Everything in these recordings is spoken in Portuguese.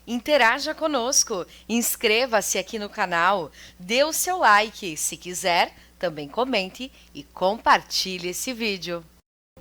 Interaja conosco, inscreva-se aqui no canal, dê o seu like, se quiser, também comente e compartilhe esse vídeo.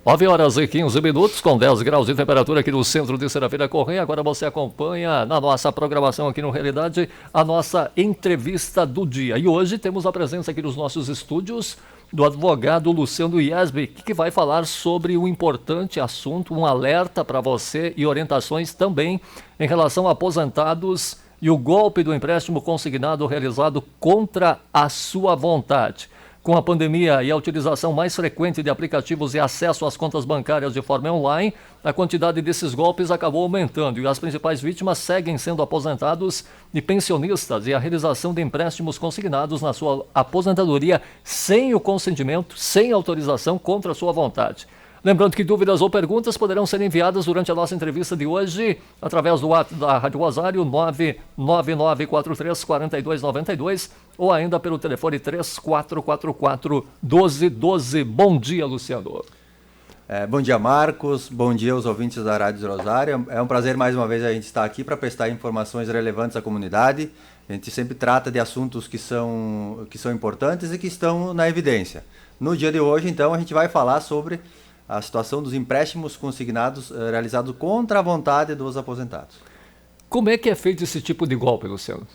9h15, com 10 graus de temperatura aqui no centro de Serafim da Correia. Agora você acompanha na nossa programação aqui no Realidade a nossa entrevista do dia. E hoje temos a presença aqui nos nossos estúdios do advogado Luciano Iesbe, que vai falar sobre um importante assunto, um alerta para você e orientações também em relação a aposentados e o golpe do empréstimo consignado realizado contra a sua vontade. Com a pandemia e a utilização mais frequente de aplicativos e acesso às contas bancárias de forma online, a quantidade desses golpes acabou aumentando e as principais vítimas seguem sendo aposentados e pensionistas e a realização de empréstimos consignados na sua aposentadoria sem o consentimento, sem autorização, contra a sua vontade. Lembrando que dúvidas ou perguntas poderão ser enviadas durante a nossa entrevista de hoje através do WhatsApp da Rádio Rosário 999434292 ou ainda pelo telefone 3444-1212. Bom dia, Luciano. Bom dia, Marcos. Bom dia aos ouvintes da Rádio Rosário. É um prazer mais uma vez a gente estar aqui para prestar informações relevantes à comunidade. A gente sempre trata de assuntos que são importantes e que estão na evidência. No dia de hoje, então, a gente vai falar sobre a situação dos empréstimos consignados realizados contra a vontade dos aposentados. Como é que é feito esse tipo de golpe, Luciano?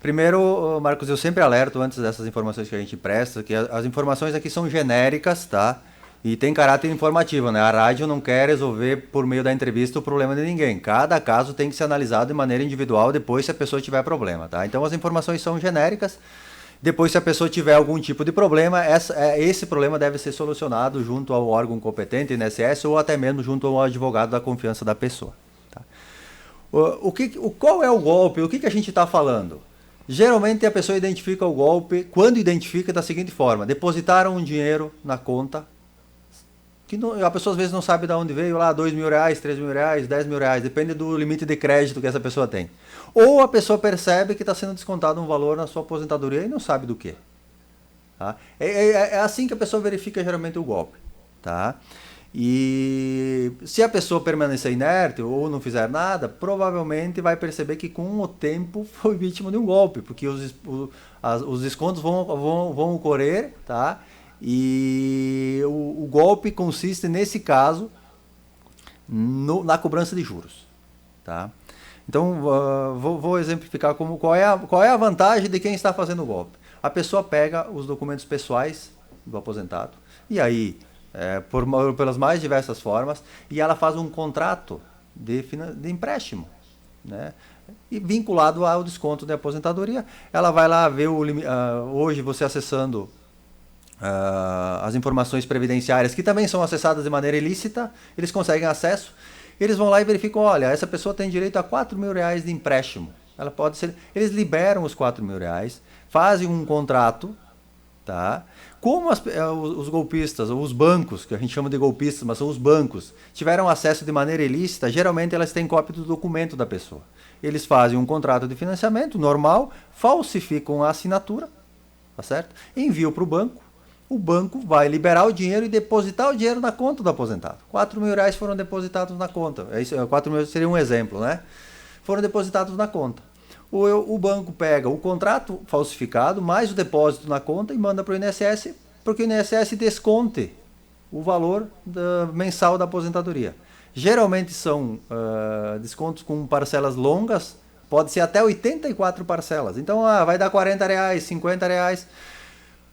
Primeiro, Marcos, eu sempre alerto antes dessas informações que a gente presta, que as informações aqui são genéricas, tá? E tem caráter informativo, né? A rádio não quer resolver por meio da entrevista o problema de ninguém. Cada caso tem que ser analisado de maneira individual depois se a pessoa tiver problema, tá? Então as informações são genéricas. Depois, se a pessoa tiver algum tipo de problema, esse problema deve ser solucionado junto ao órgão competente, INSS, ou até mesmo junto ao advogado da confiança da pessoa. Tá? Qual é o golpe? O que a gente está falando? Geralmente a pessoa identifica o golpe, quando identifica, da seguinte forma: depositaram um dinheiro na conta, que a pessoa às vezes não sabe de onde veio, lá R$2.000, R$3.000, R$10.000, depende do limite de crédito que essa pessoa tem. Ou a pessoa percebe que está sendo descontado um valor na sua aposentadoria e não sabe do que. Tá? É assim que a pessoa verifica geralmente o golpe. Tá? E se a pessoa permanecer inerte ou não fizer nada, provavelmente vai perceber que com o tempo foi vítima de um golpe, porque os descontos vão ocorrer, tá? E o golpe consiste, nesse caso, na cobrança de juros. Tá? Então, vou exemplificar qual é a vantagem de quem está fazendo o golpe. A pessoa pega os documentos pessoais do aposentado, e aí, pelas mais diversas formas, e ela faz um contrato de empréstimo, né? E vinculado ao desconto de aposentadoria. Ela vai lá ver hoje você acessando as informações previdenciárias, que também são acessadas de maneira ilícita, eles conseguem acesso, eles vão lá e verificam: olha, essa pessoa tem direito a R$4.000 de empréstimo. Eles liberam os R$4.000, fazem um contrato, tá? Como os golpistas, ou os bancos, que a gente chama de golpistas, mas são os bancos, tiveram acesso de maneira ilícita, geralmente elas têm cópia do documento da pessoa. Eles fazem um contrato de financiamento normal, falsificam a assinatura, tá certo? Enviam para o banco. O banco vai liberar o dinheiro e depositar o dinheiro na conta do aposentado. R$4.000 foram depositados na conta. R$4.000 seria um exemplo, né? Foram depositados na conta. O banco pega o contrato falsificado, mais o depósito na conta, e manda para o INSS, porque o INSS desconte o valor mensal da aposentadoria. Geralmente são descontos com parcelas longas, pode ser até 84 parcelas. Então vai dar R$40, R$50.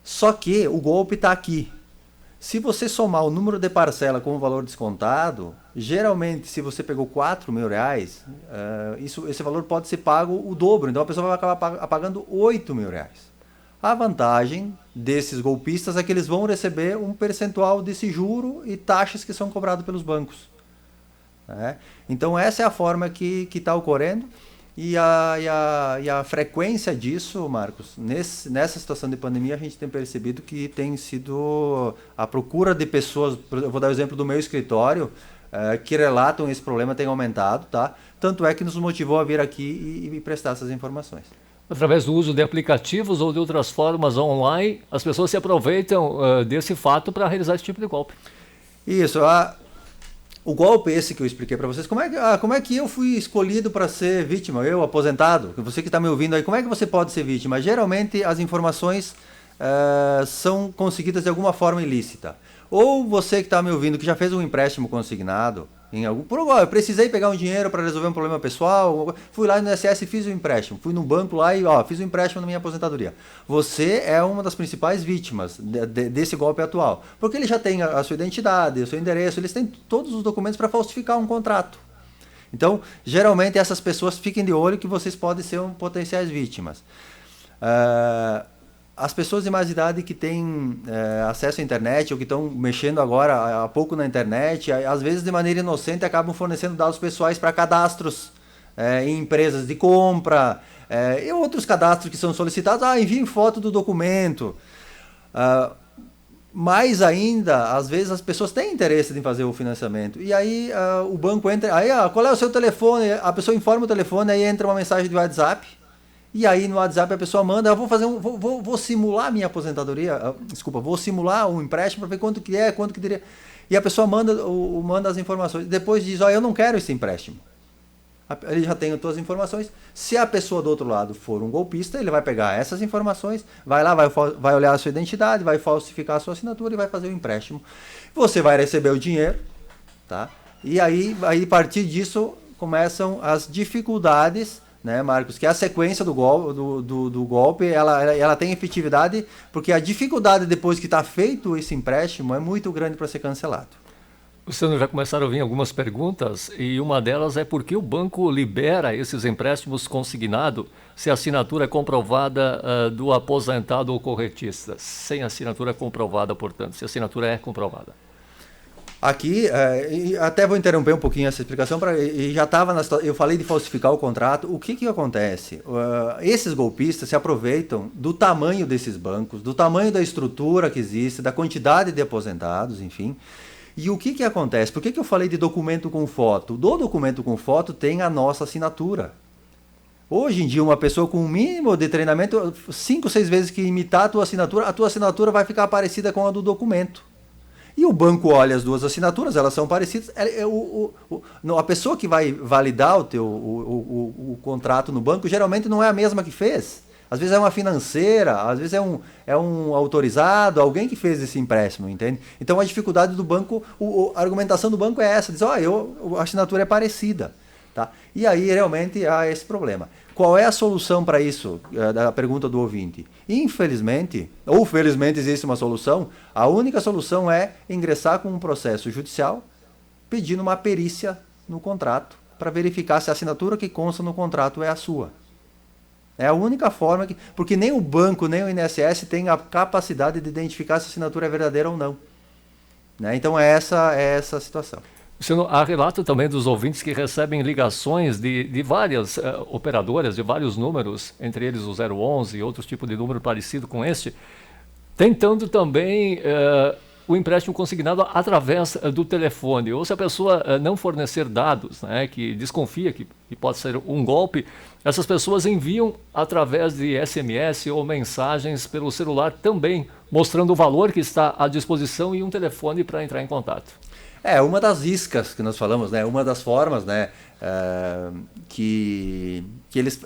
Só que o golpe está aqui. Se você somar o número de parcela com o valor descontado, geralmente, se você pegou R$4.000, esse valor pode ser pago o dobro. Então a pessoa vai acabar pagando R$8.000. A vantagem desses golpistas é que eles vão receber um percentual desse juro e taxas que são cobrados pelos bancos. Né? Então essa é a forma que está ocorrendo. E a frequência disso, Marcos, nessa situação de pandemia, a gente tem percebido que tem sido a procura de pessoas. Eu vou dar o exemplo do meu escritório, que relatam esse problema, tem aumentado, tá? Tanto é que nos motivou a vir aqui e prestar essas informações. Através do uso de aplicativos ou de outras formas online, as pessoas se aproveitam desse fato para realizar esse tipo de golpe. Isso. O golpe esse que eu expliquei para vocês, como é que eu fui escolhido para ser vítima? Eu, aposentado, você que está me ouvindo aí, como é que você pode ser vítima? Geralmente as informações são conseguidas de alguma forma ilícita. Ou você que está me ouvindo, que já fez um empréstimo consignado, eu precisei pegar um dinheiro para resolver um problema pessoal, fui lá no INSS e fiz o empréstimo, fui no banco lá e fiz o empréstimo na minha aposentadoria. Você é uma das principais vítimas desse golpe atual, porque ele já tem a sua identidade, o seu endereço, eles têm todos os documentos para falsificar um contrato. Então, geralmente essas pessoas fiquem de olho que vocês podem ser potenciais vítimas. As pessoas de mais idade que têm acesso à internet ou que estão mexendo agora há pouco na internet, às vezes de maneira inocente acabam fornecendo dados pessoais para cadastros em empresas de compra e outros cadastros que são solicitados. Enviem foto do documento. Mais ainda, às vezes as pessoas têm interesse em fazer o financiamento. E aí o banco entra, qual é o seu telefone? A pessoa informa o telefone, aí entra uma mensagem de WhatsApp. E aí no WhatsApp a pessoa manda, eu vou simular minha aposentadoria, vou simular um empréstimo para ver quanto que teria. E a pessoa manda as informações. Depois diz, eu não quero esse empréstimo. Ele já tem todas as informações. Se a pessoa do outro lado for um golpista, ele vai pegar essas informações, vai lá, vai olhar a sua identidade, vai falsificar a sua assinatura e vai fazer o empréstimo. Você vai receber o dinheiro, tá? E aí a partir disso começam as dificuldades, né, Marcos, que a sequência do golpe, ela tem efetividade, porque a dificuldade depois que está feito esse empréstimo é muito grande para ser cancelado. Luciano, já começaram a vir algumas perguntas e uma delas é por que o banco libera esses empréstimos consignados se a assinatura é comprovada do aposentado ou corretista? Sem assinatura comprovada, portanto, se a assinatura é comprovada. Aqui, até vou interromper um pouquinho essa explicação, já estava eu falei de falsificar o contrato. O que acontece? Esses golpistas se aproveitam do tamanho desses bancos, do tamanho da estrutura que existe, da quantidade de aposentados, enfim. E o que acontece? Por que eu falei de documento com foto? Do documento com foto tem a nossa assinatura. Hoje em dia, uma pessoa com um mínimo de treinamento, 5, 6 vezes que imitar a tua assinatura vai ficar parecida com a do documento. E o banco olha as duas assinaturas, elas são parecidas. A pessoa que vai validar o contrato no banco geralmente não é a mesma que fez. Às vezes é uma financeira, às vezes é um autorizado, alguém que fez esse empréstimo, entende? Então a dificuldade do banco, a argumentação do banco é essa, diz, a assinatura é parecida. Tá? E aí realmente há esse problema. Qual é a solução para isso? Da pergunta do ouvinte. Infelizmente, ou felizmente existe uma solução. A única solução é ingressar com um processo judicial pedindo uma perícia no contrato para verificar se a assinatura que consta no contrato é a sua. É a única forma porque nem o banco, nem o INSS tem a capacidade de identificar se a assinatura é verdadeira ou não. Né? Então é essa a situação. Há relato também dos ouvintes que recebem ligações de várias operadoras, de vários números, entre eles o 011 e outros tipos de número parecido com este, tentando também o empréstimo consignado através do telefone. Ou se a pessoa não fornecer dados, né, que desconfia que pode ser um golpe, essas pessoas enviam através de SMS ou mensagens pelo celular também, mostrando o valor que está à disposição e um telefone para entrar em contato. Uma das iscas que nós falamos, né? Uma das formas, né? Que eles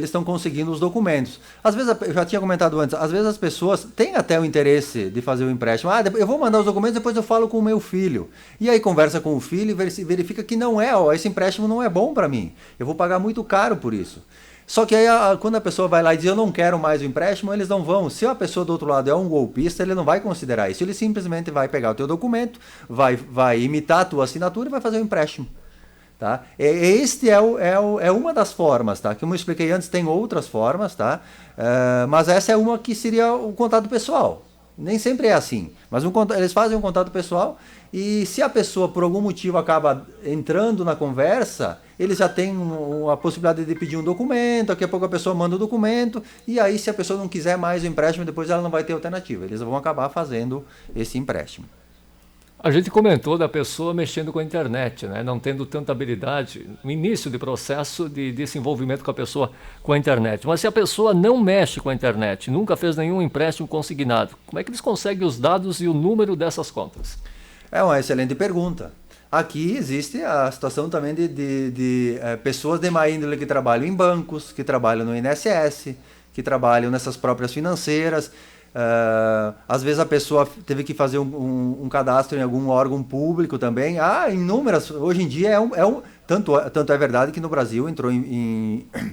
estão conseguindo os documentos. Às vezes, eu já tinha comentado antes, às vezes as pessoas têm até o interesse de fazer o empréstimo. Eu vou mandar os documentos, depois eu falo com o meu filho. E aí conversa com o filho e verifica que não esse empréstimo não é bom para mim. Eu vou pagar muito caro por isso. Só que aí, quando a pessoa vai lá e diz, eu não quero mais o empréstimo, eles não vão. Se a pessoa do outro lado é um golpista, ele não vai considerar isso. Ele simplesmente vai pegar o teu documento, vai imitar a tua assinatura e vai fazer o empréstimo. Tá? Este é uma das formas, tá? Como eu expliquei antes, tem outras formas, tá? Mas essa é uma que seria o contato pessoal. Nem sempre é assim, mas eles fazem um contato pessoal e se a pessoa por algum motivo acaba entrando na conversa, eles já têm a possibilidade de pedir um documento, daqui a pouco a pessoa manda o documento e aí se a pessoa não quiser mais o empréstimo, depois ela não vai ter alternativa, eles vão acabar fazendo esse empréstimo. A gente comentou da pessoa mexendo com a internet, né? Não tendo tanta habilidade no início do processo de desenvolvimento com a pessoa com a internet. Mas se a pessoa não mexe com a internet, nunca fez nenhum empréstimo consignado, como é que eles conseguem os dados e o número dessas contas? É uma excelente pergunta. Aqui existe a situação também de pessoas de má índole que trabalham em bancos, que trabalham no INSS, que trabalham nessas próprias financeiras. Às vezes a pessoa teve que fazer um cadastro em algum órgão público também. Inúmeras. Hoje em dia tanto é verdade que no Brasil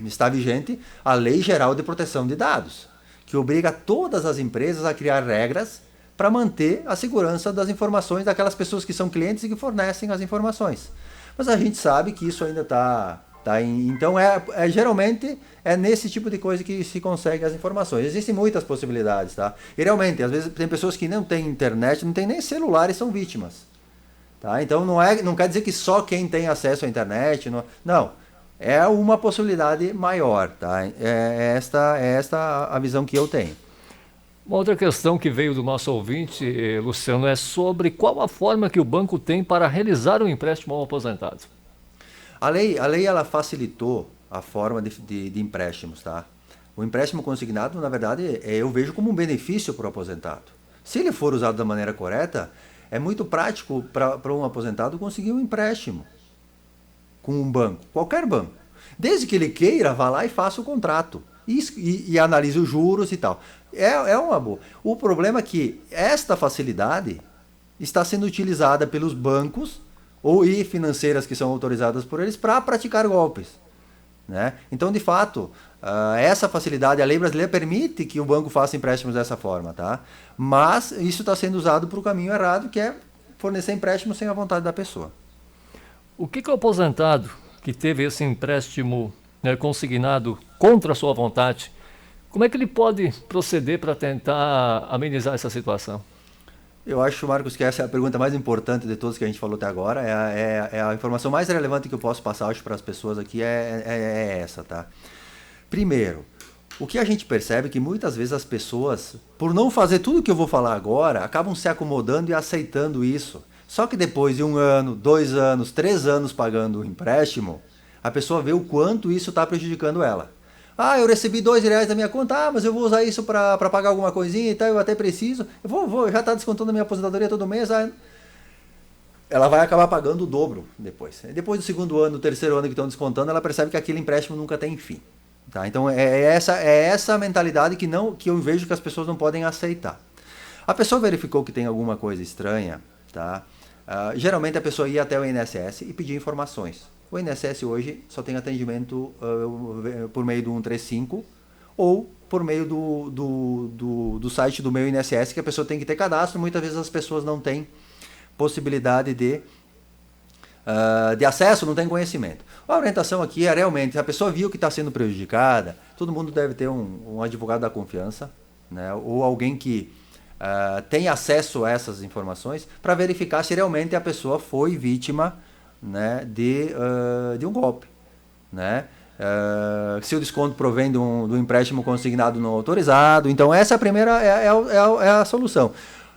está vigente a Lei Geral de Proteção de Dados, que obriga todas as empresas a criar regras para manter a segurança das informações daquelas pessoas que são clientes e que fornecem as informações. Mas a gente sabe que isso ainda está então, geralmente é nesse tipo de coisa que se consegue as informações. Existem muitas possibilidades, tá? E realmente, às vezes tem pessoas que não têm internet, não têm nem celular e são vítimas. Tá? Então, não quer dizer que só quem tem acesso à internet... Não, é uma possibilidade maior, tá? É esta a visão que eu tenho. Uma outra questão que veio do nosso ouvinte, Luciano, é sobre qual a forma que o banco tem para realizar um empréstimo ao aposentado. A lei ela facilitou a forma de empréstimos, tá? O empréstimo consignado, na verdade, eu vejo como um benefício para o aposentado. Se ele for usado da maneira correta, é muito prático para um aposentado conseguir um empréstimo com um banco, qualquer banco. Desde que ele queira, vá lá e faça o contrato e analise os juros e tal. É uma boa. O problema é que esta facilidade está sendo utilizada pelos bancos e financeiras que são autorizadas por eles para praticar golpes, né? Então, de fato, essa facilidade, a lei brasileira permite que o banco faça empréstimos dessa forma, tá? Mas isso está sendo usado para o caminho errado, que é fornecer empréstimo sem a vontade da pessoa. O que o aposentado que teve esse empréstimo, né, consignado contra a sua vontade, como é que ele pode proceder para tentar amenizar essa situação? Eu acho, Marcos, que essa é a pergunta mais importante de todas que a gente falou até agora. É a informação mais relevante que eu posso passar hoje para as pessoas aqui é essa, tá? Primeiro, o que a gente percebe é que muitas vezes as pessoas, por não fazer tudo o que eu vou falar agora, acabam se acomodando e aceitando isso. Só que depois de 1 ano, 2 anos, 3 anos pagando o empréstimo, a pessoa vê o quanto isso está prejudicando ela. Eu recebi R$2 da minha conta, mas eu vou usar isso para pagar alguma coisinha e tal, eu até preciso. Já está descontando a minha aposentadoria todo mês. Ela vai acabar pagando o dobro depois. Depois do 2º ano, do 3º ano que estão descontando, ela percebe que aquele empréstimo nunca tem fim. Tá? Então é essa mentalidade que eu vejo que as pessoas não podem aceitar. A pessoa verificou que tem alguma coisa estranha, tá? Geralmente a pessoa ia até o INSS e pedia informações. O INSS hoje só tem atendimento por meio do 135 ou por meio do site do meu INSS, que a pessoa tem que ter cadastro. Muitas vezes as pessoas não têm possibilidade de acesso, não têm conhecimento. A orientação aqui é realmente, se a pessoa viu que está sendo prejudicada, todo mundo deve ter um advogado da confiança, né, ou alguém que tem acesso a essas informações para verificar se realmente a pessoa foi vítima, né, de um golpe, né? Se o desconto provém do empréstimo consignado não autorizado. Então essa é a primeira é a solução.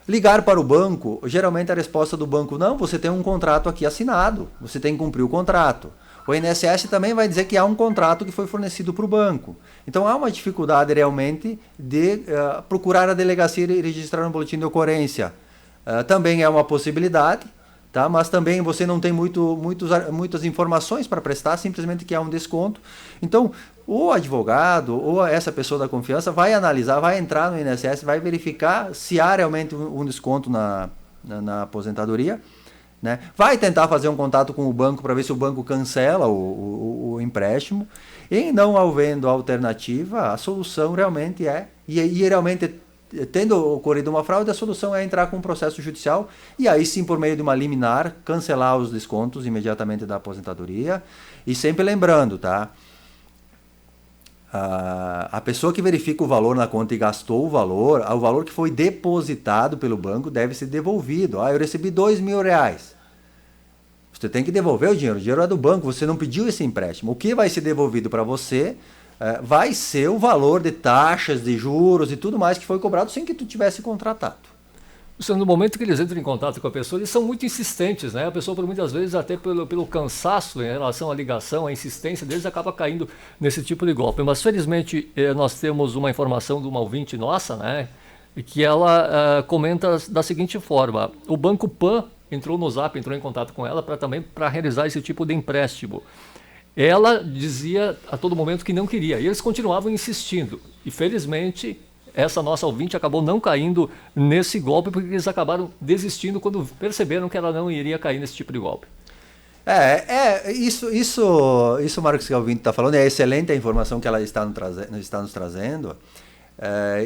Ligar para o banco, geralmente a resposta do banco: não, você tem um contrato aqui assinado, você tem que cumprir o contrato. O INSS também vai dizer que há um contrato que foi fornecido para o banco. Então há uma dificuldade realmente de procurar a delegacia e registrar um boletim de ocorrência. Também é uma possibilidade, tá? Mas também você não tem muitas informações para prestar, simplesmente que há um desconto. Então, o advogado ou essa pessoa da confiança vai analisar, vai entrar no INSS, vai verificar se há realmente um desconto na aposentadoria, né? Vai tentar fazer um contato com o banco para ver se o banco cancela o empréstimo. E não havendo alternativa, a solução realmente realmente, tendo ocorrido uma fraude, a solução é entrar com um processo judicial e aí sim, por meio de uma liminar, cancelar os descontos imediatamente da aposentadoria. E sempre lembrando, tá? A pessoa que verifica o valor na conta e gastou o valor que foi depositado pelo banco deve ser devolvido. Eu recebi R$2.000. Você tem que devolver o dinheiro é do banco, você não pediu esse empréstimo. O que vai ser devolvido para você vai ser o valor de taxas, de juros e tudo mais que foi cobrado sem que tu tivesse contratado. No momento que eles entram em contato com a pessoa, eles são muito insistentes, né? A pessoa, por muitas vezes, até pelo cansaço em relação à ligação, a insistência deles acaba caindo nesse tipo de golpe. Mas, felizmente, nós temos uma informação de uma ouvinte nossa, né? Que ela comenta da seguinte forma: o Banco Pan entrou no Zap, entrou em contato com ela para realizar esse tipo de empréstimo. Ela dizia a todo momento que não queria, e eles continuavam insistindo. E felizmente, essa nossa ouvinte acabou não caindo nesse golpe, porque eles acabaram desistindo quando perceberam que ela não iria cair nesse tipo de golpe. Isso, Marcos, que o ouvinte está falando, é excelente a informação que ela está nos trazendo.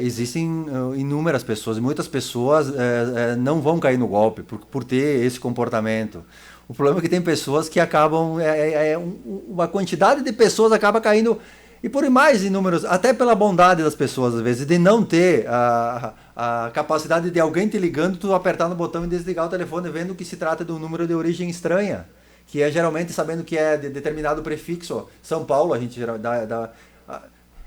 Existem inúmeras pessoas, e muitas pessoas não vão cair no golpe por ter esse comportamento. O problema é que tem pessoas que acabam, uma quantidade de pessoas acaba caindo, e por mais inúmeros, até pela bondade das pessoas, às vezes, de não ter a capacidade de alguém te ligando, tu apertar no botão e desligar o telefone, vendo que se trata de um número de origem estranha, que é geralmente sabendo que é de determinado prefixo. São Paulo, a gente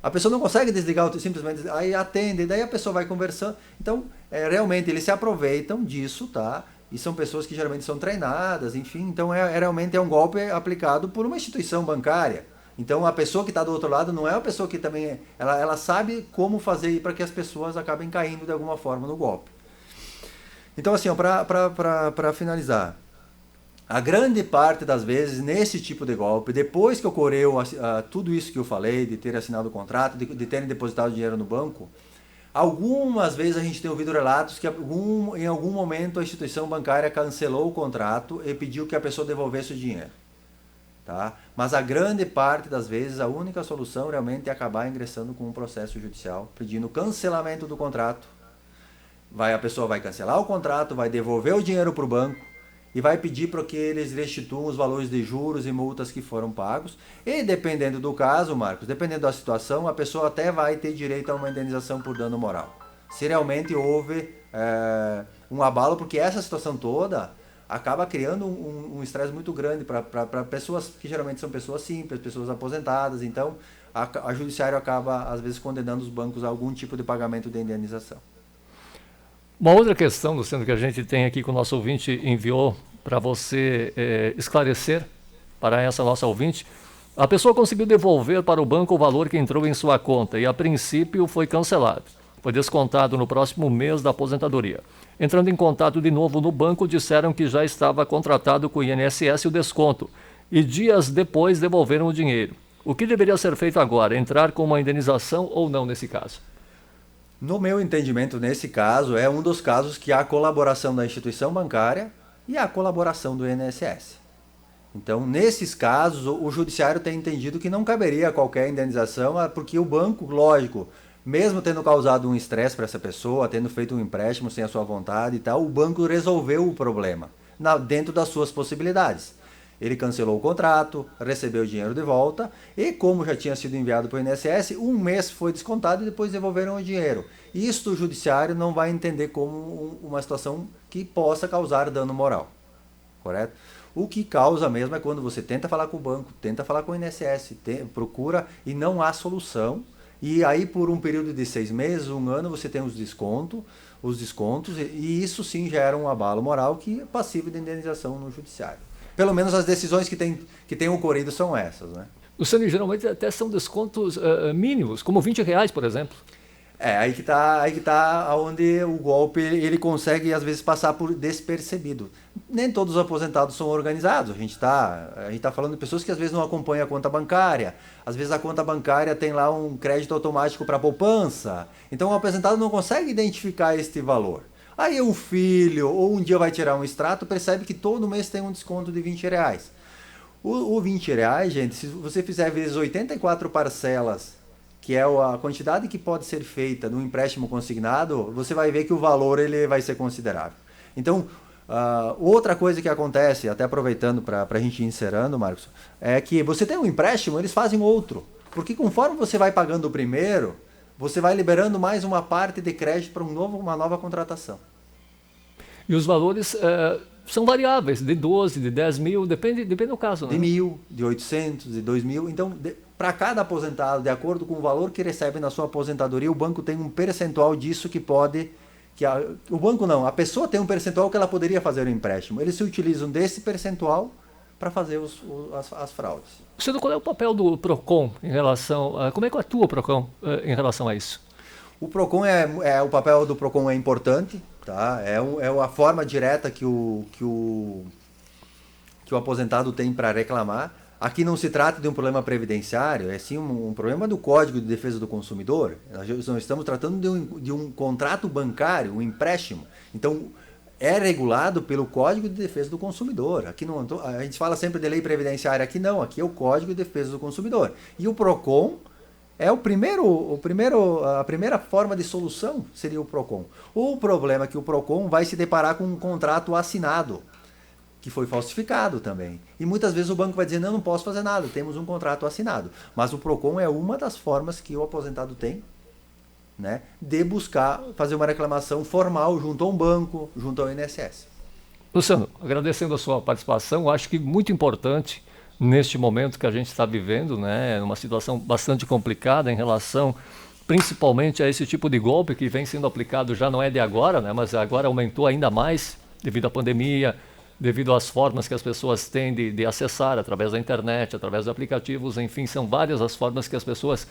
a pessoa não consegue desligar, simplesmente aí atende, daí a pessoa vai conversando. Então, realmente, eles se aproveitam disso, tá? E são pessoas que geralmente são treinadas, enfim. Então, realmente é um golpe aplicado por uma instituição bancária. Então, a pessoa que está do outro lado não é uma pessoa que também... Ela sabe como fazer para que as pessoas acabem caindo de alguma forma no golpe. Então, assim, para finalizar, a grande parte das vezes, nesse tipo de golpe, depois que ocorreu tudo isso que eu falei, de ter assinado o contrato, de terem depositado dinheiro no banco, algumas vezes a gente tem ouvido relatos que em algum momento a instituição bancária cancelou o contrato e pediu que a pessoa devolvesse o dinheiro. Tá? Mas a grande parte das vezes, a única solução realmente é acabar ingressando com um processo judicial, pedindo cancelamento do contrato. A pessoa vai cancelar o contrato, vai devolver o dinheiro para o banco, e vai pedir para que eles restituam os valores de juros e multas que foram pagos. E dependendo do caso, Marcos, dependendo da situação, a pessoa até vai ter direito a uma indenização por dano moral. Se realmente houve um abalo, porque essa situação toda acaba criando um estresse muito grande para pessoas que geralmente são pessoas simples, pessoas aposentadas. Então, a judiciário acaba, às vezes, condenando os bancos a algum tipo de pagamento de indenização. Uma outra questão, Luciano, que a gente tem aqui que o nosso ouvinte enviou para você esclarecer para essa nossa ouvinte, a pessoa conseguiu devolver para o banco o valor que entrou em sua conta e a princípio foi cancelado. Foi descontado no próximo mês da aposentadoria. Entrando em contato de novo no banco, disseram que já estava contratado com o INSS o desconto e dias depois devolveram o dinheiro. O que deveria ser feito agora? Entrar com uma indenização ou não nesse caso? No meu entendimento, nesse caso, é um dos casos que há a colaboração da instituição bancária e a colaboração do INSS. Então, nesses casos, o judiciário tem entendido que não caberia qualquer indenização, porque o banco, lógico, mesmo tendo causado um estresse para essa pessoa, tendo feito um empréstimo sem a sua vontade e tal, o banco resolveu o problema dentro das suas possibilidades. Ele cancelou o contrato, recebeu o dinheiro de volta e, como já tinha sido enviado para o INSS, um mês foi descontado e depois devolveram o dinheiro. Isto o judiciário não vai entender como uma situação que possa causar dano moral, correto? O que causa mesmo é quando você tenta falar com o banco, tenta falar com o INSS, procura e não há solução. E aí por um período de 6 meses, 1 ano, você tem os descontos e isso sim gera um abalo moral que é passível de indenização no judiciário. Pelo menos as decisões que têm ocorrido são essas, né? Luciano, geralmente até são descontos mínimos, como R$20, por exemplo. Aí que tá onde o golpe ele consegue às vezes passar por despercebido. Nem todos os aposentados são organizados. A gente tá falando de pessoas que às vezes não acompanham a conta bancária. Às vezes a conta bancária tem lá um crédito automático para poupança. Então o aposentado não consegue identificar este valor. Aí o filho, ou um dia vai tirar um extrato, percebe que todo mês tem um desconto de R$20. O R$20, gente, se você fizer vezes 84 parcelas, que é a quantidade que pode ser feita no empréstimo consignado, você vai ver que o valor ele vai ser considerável. Então, outra coisa que acontece, até aproveitando para a gente ir encerrando, Marcos, é que você tem um empréstimo, eles fazem outro. Porque conforme você vai pagando o primeiro, você vai liberando mais uma parte de crédito para uma nova contratação. E os valores são variáveis, de 12, de 10 mil, depende do caso, né? De 1.000, de 800, de 2.000. Então, para cada aposentado, de acordo com o valor que recebe na sua aposentadoria, o banco tem um percentual disso que pode... o banco não, a pessoa tem um percentual que ela poderia fazer o empréstimo. Eles se utilizam desse percentual para fazer as fraudes. Luciano, qual é o papel do PROCON em relação... como é que atua o PROCON em relação a isso? O PROCON o papel do PROCON é importante. tá? É a forma direta que o aposentado tem para reclamar. Aqui não se trata de um problema previdenciário, é sim um problema do Código de Defesa do Consumidor. Nós não estamos tratando de um contrato bancário, um empréstimo. Então, é regulado pelo Código de Defesa do Consumidor. Aqui não, a gente fala sempre de lei previdenciária, aqui não, aqui é o Código de Defesa do Consumidor. E o PROCON é a primeira forma de solução seria o PROCON. O problema é que o PROCON vai se deparar com um contrato assinado, que foi falsificado também. E muitas vezes o banco vai dizer, não posso fazer nada, temos um contrato assinado. Mas o PROCON é uma das formas que o aposentado tem, né, de buscar fazer uma reclamação formal junto a um banco, junto ao INSS. Luciano, agradecendo a sua participação, acho que muito importante neste momento que a gente está vivendo, né, uma situação bastante complicada em relação principalmente a esse tipo de golpe que vem sendo aplicado, já não é de agora, né, mas agora aumentou ainda mais devido à pandemia, devido às formas que as pessoas têm de acessar através da internet, através de aplicativos, enfim, são várias as formas que as pessoas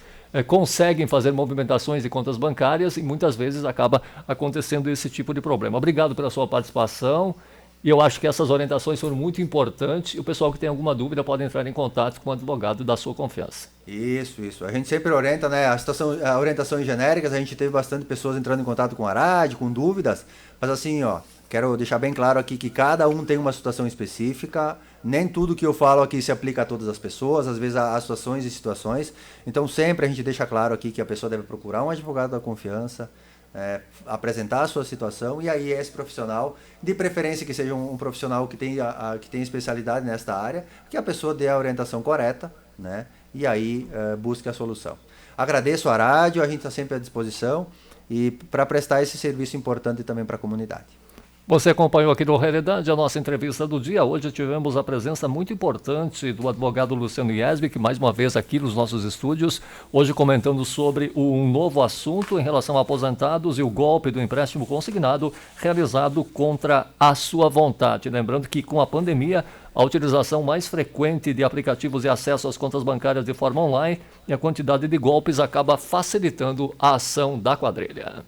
conseguem fazer movimentações de contas bancárias e muitas vezes acaba acontecendo esse tipo de problema. Obrigado pela sua participação e eu acho que essas orientações foram muito importantes e o pessoal que tem alguma dúvida pode entrar em contato com o advogado da sua confiança. Isso. A gente sempre orienta, né, a orientações genéricas, a gente teve bastante pessoas entrando em contato com a rádio, com dúvidas, mas assim, quero deixar bem claro aqui que cada um tem uma situação específica, nem tudo que eu falo aqui se aplica a todas as pessoas, às vezes há situações e situações, então sempre a gente deixa claro aqui que a pessoa deve procurar um advogado da confiança, apresentar a sua situação e aí esse profissional, de preferência que seja um profissional que tenha especialidade nesta área, que a pessoa dê a orientação correta, né, e aí busque a solução. Agradeço a rádio, a gente está sempre à disposição e para prestar esse serviço importante também para a comunidade. Você acompanhou aqui no Realidade a nossa entrevista do dia. Hoje tivemos a presença muito importante do advogado Luciano Iesbic, mais uma vez aqui nos nossos estúdios, hoje comentando sobre um novo assunto em relação a aposentados e o golpe do empréstimo consignado realizado contra a sua vontade. Lembrando que com a pandemia, a utilização mais frequente de aplicativos e acesso às contas bancárias de forma online e a quantidade de golpes acaba facilitando a ação da quadrilha.